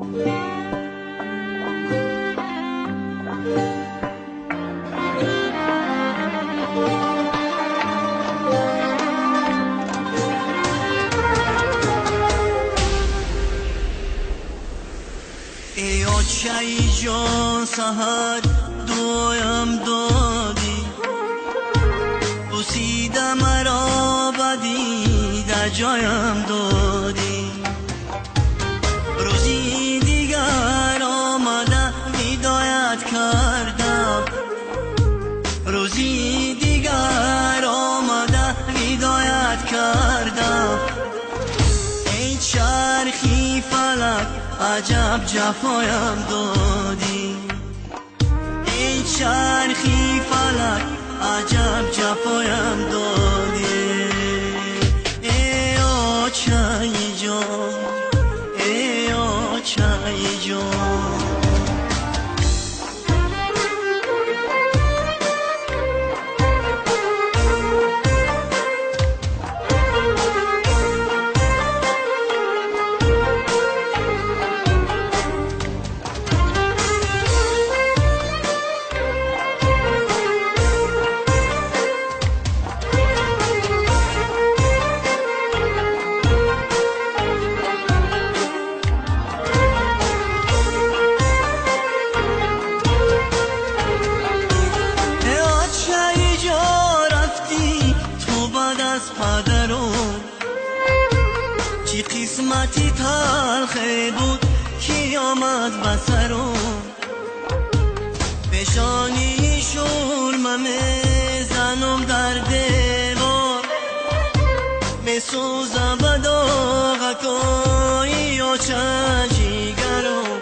ای آچه‌ای جان سحر دویم دادی، بوسیده مرا بدی در جایم دادی. روزی دیگر آمده هدایت کردم، روزی دیگر آمده هدایت کردم. ای چرخی فلک عجب جفایم دادی، ای چرخی فلک عجب جفایم دادی. ای آچه‌ای جان، ای آچه‌ای جان. چی قسمتی تلخه بود کی آمد بسرم، بشانی شورمه میزنم در دیوار، میسوزم به داغکای آچه جیگرم.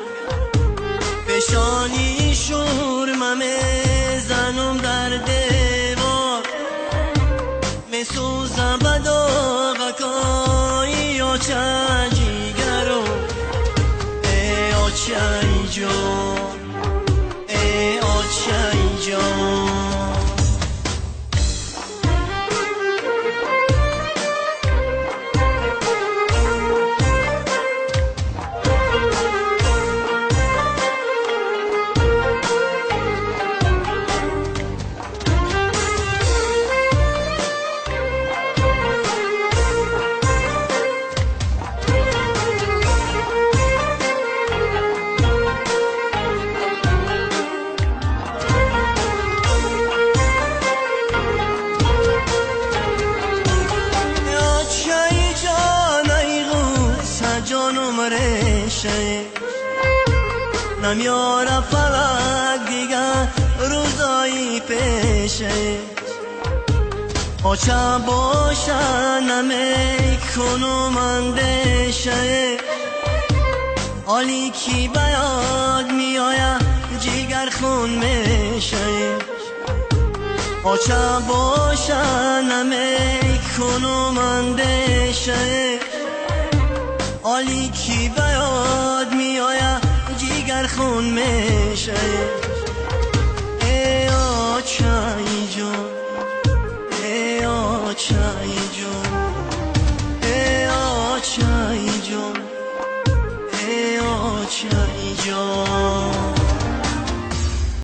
بشانی شورمه میزنم در دیوار، میسوزم به داغکای آچه جیگرم. ای آچه‌ای جان، ای آچه‌ای جان. نمیاره فلک دیگر روزایی پیشه، آچه باشه نمیکنم اندیشه. حالی کی به یاد میآید جگر خون میشه، آچه باشه نمیکنم اندیشه. حالی کی به یاد میآید جگر خون میشه. ای آچه‌ای جان، ای آچه‌ای